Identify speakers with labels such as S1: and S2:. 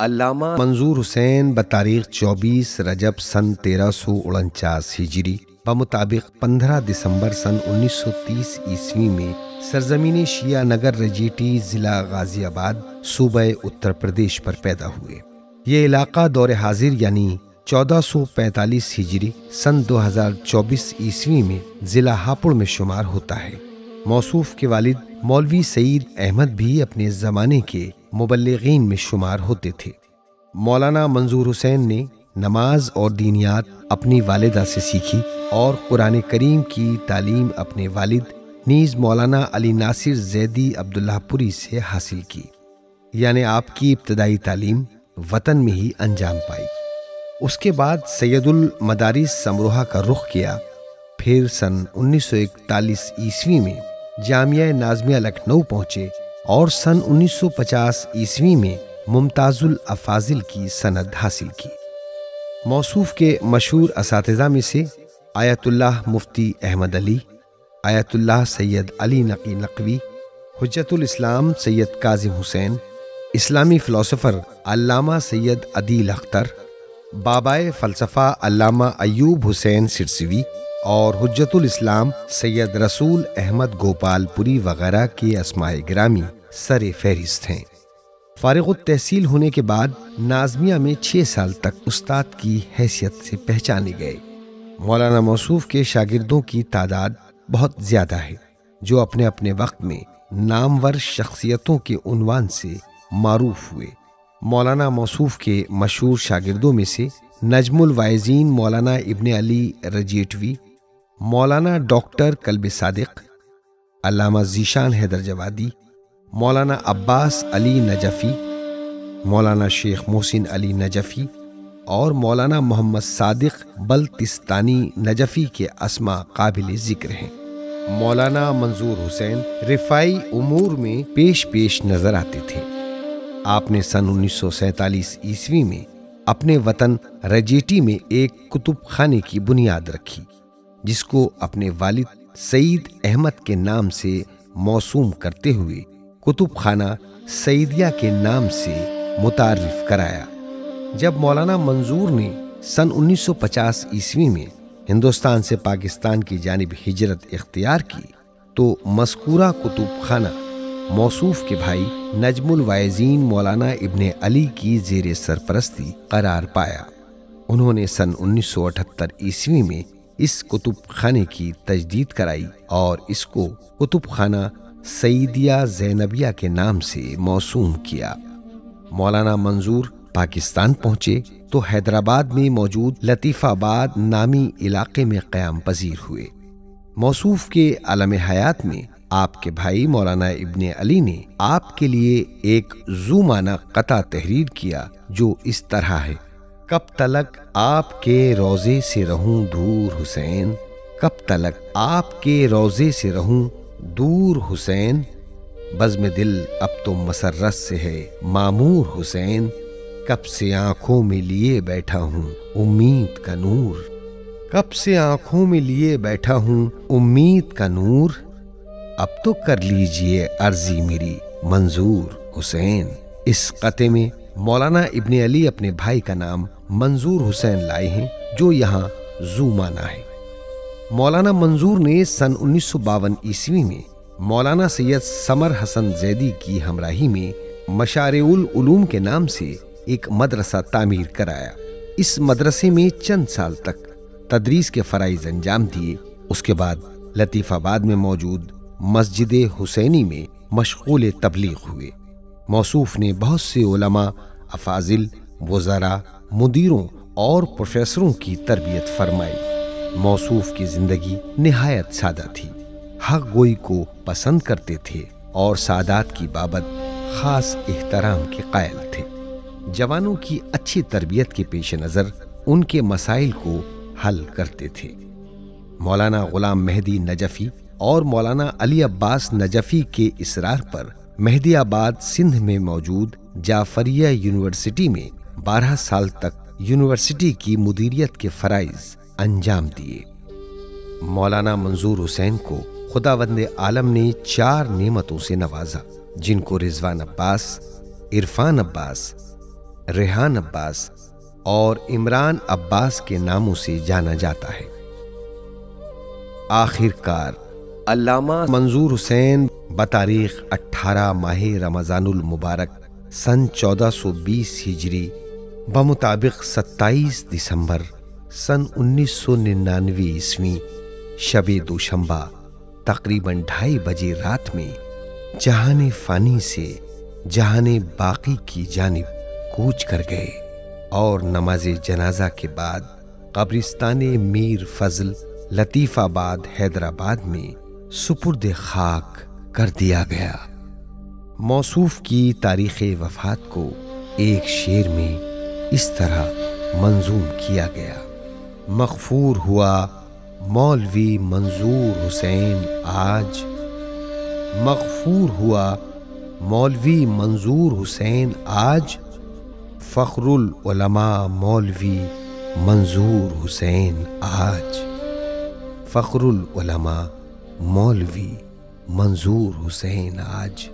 S1: अल्लामा मंजूर हुसैन बतारीख 24 रजब सन 1349 हिजरी बमुताबिक 15 दिसंबर सन 1930 ईस्वी में सरजमीन शिया नगर रजेटी जिला गाजियाबाद सूबे उत्तर प्रदेश पर पैदा हुए। ये इलाका दौर हाजिर यानी 1445 हिजरी सन 2024 ईस्वी में जिला हापुड़ में शुमार होता है। मौसूफ के वालिद मौलवी सईद अहमद भी अपने ज़माने के मुबल्लिगीन में शुमार होते थे। मौलाना मंजूर हुसैन ने नमाज और दीनियात अपनी वालिदा से सीखी और कुरान करीम की तालीम अपने वालिद नीज़ मौलाना अली नासिर जैदी अब्दुल्लाहपुरी से हासिल की, यानी आपकी इब्तदाई तालीम वतन में ही अंजाम पाई। उसके बाद सैयदुल मदारिस समरोहा का रुख किया। फिर सन 1941 ईस्वी में जामिया नाज़मिया लखनऊ पहुंचे और सन 1950 ईस्वी में मुमताजुल अफाजिल की सनद हासिल की। मौसूफ के मशहूर असातिज़ा में से आयतुल्लाह मुफ्ती अहमद अली, आयतुल्लाह सैयद अली नकी नकवी, हुज्जतुल इस्लाम सैयद काजिम हुसैन, इस्लामी फ़िलासफ़र अल्लामा सैयद अदील अख्तर, बाबाए फ़लसफ़ा अल्लामा अयूब हुसैन सिरसिवी और हुज्जतुल इस्लाम सैयद रसूल अहमद गोपालपुरी वगैरह के अस्माए गिरामी सरे फहरिस्त हैं। फ़ारिग़ुत तहसील होने के बाद नाज़मिया में 6 साल तक उस्ताद की हैसियत से पहचाने गए। मौलाना मौसूफ के शागिर्दों की तादाद बहुत ज़्यादा है, जो अपने अपने वक्त में नामवर शख्सियतों के उन्वान से मारूफ हुए। मौलाना मौसूफ के मशहूर शागिर्दों में से नजमुल वाइज़ीन मौलाना इब्ने अली रजेटवी, मौलाना डॉक्टर कल्ब सादिक, अल्लामा ज़ीशान हैदर जवादी, मौलाना अब्बास अली नजफ़ी, मौलाना शेख मोहसिन अली नजफ़ी और मौलाना मोहम्मद सादिक बल्तिस्तानी नजफ़ी के अस्मा काबिल ज़िक्र हैं। मौलाना मंजूर हुसैन रिफ़ाई उमूर में पेश नज़र आते थे। आपने सन 1947 ईस्वी में अपने वतन रजेटी में एक कुतुब खाने की बुनियाद रखी, जिसको अपने वालिद सईद अहमद के नाम से मौसूम करते हुए कुतुब खाना सईदिया के नाम से मुतारिफ कराया। जब मौलाना मंजूर ने सन 1950 ईस्वी में हिंदुस्तान से पाकिस्तान की जानिब हिजरत इख्तियार की, तो मज़कूरा कुतुब खाना मौसूफ के भाई नजमुल वाइज़ीन मौलाना इब्ने अली की ज़ेरे सरपरस्ती करार पाया। उन्होंने सन 1978 ईस्वी में इस कुतुब खाने की तजदीद कराई और इसको कुतुब खाना सईदिया ज़ैनबिया के नाम से मौसूम किया। मौलाना मंजूर पाकिस्तान पहुंचे तो हैदराबाद में मौजूद लतीफ़ाबाद नामी इलाके में क़याम पजीर हुए। मौसूफ के आलम हयात में आपके भाई मौलाना इब्ने अली ने आपके लिए एक ज़ूमाना क़ता तहरीर किया, जो इस तरह है: कब तलक आपके रोज़े से रहूं दूर हुसैन, कब तलक आपके रोज़े से रहूं दूर हुसैन, बज़्म दिल अब तो मसर्रत से है मामूर हुसैन, कब से आँखों में लिए बैठा हूँ उम्मीद का नूर, कब से आँखों में लिए बैठा हूँ उम्मीद का नूर, अब तो कर लीजिए अर्जी मेरी मंजूर हुसैन। इस क़ते में मौलाना इब्ने अली अपने भाई का नाम मंजूर हुसैन लाए हैं, जो यहाँ ज़ूमाना है। मौलाना मंजूर ने सन 1952 ईस्वी में मौलाना सैयद समर हसन जैदी की हमराही में मशारिउल उलूम के नाम से एक मदरसा तामीर कराया। इस मदरसे में चंद साल तक तदरीस के फ़राइज़ अंजाम दिए। उसके बाद लतीफ़ाबाद में मौजूद मस्जिद हुसैनी में मशगूल तबलीग हुए। मौसूफ ने बहुत से उलमा, अफाजिल, वज़रा, मुदीरों और प्रोफेसरों की तरबियत फरमाई। मौसूफ की ज़िंदगी निहायत सादा थी, हक़ गोई को पसंद करते थे और सादात की बाबत ख़ास एहतराम के कायल थे। जवानों की अच्छी तरबियत के पेश नज़र उनके मसाइल को हल करते थे। मौलाना ग़ुलाम मेहदी नजफ़ी और मौलाना अली अब्बास नजफ़ी के इसरार पर मेहदीआबाद सिंध में मौजूद जाफरिया यूनिवर्सिटी में 12 साल तक यूनिवर्सिटी की मुदीरियत के फ़राइज़ अंजाम दिए। मौलाना मंजूर हुसैन को खुदावंद आलम ने 4 नेमतों से नवाजा, जिनको रिजवान अब्बास, इरफान अब्बास, रेहान अब्बास और इमरान अब्बास के नामों से जाना जाता है। आखिरकार अल्लामा मंजूर हुसैन बतारीख 18 माह रमज़ानुल मुबारक सन 1420 हिजरी बमुताबिक 27 दिसंबर सन 1999 ईस्वी शबे दोशंबा तकरीबन 2:30 बजे रात में जहाने फानी से जहाने बाकी की जानिब कूच कर गए और नमाज जनाजा के बाद कब्रिस्तान मीर फजल लतीफ़ाबाद हैदराबाद में सुपुर्द खाक कर दिया गया। मौसूफ की तारीख़ वफ़ात को एक शेर में इस तरह मंजूम किया गया। मग़फ़ूर हुआ मौलवी मंजूर हुसैन आज, मग़फ़ूर हुआ मौलवी मंजूर हुसैन आज, फ़ख्रुल उलमा मौलवी मंजूर हुसैन आज, फ़ख्रुल उलमा मौलवी मंजूर हुसैन आज।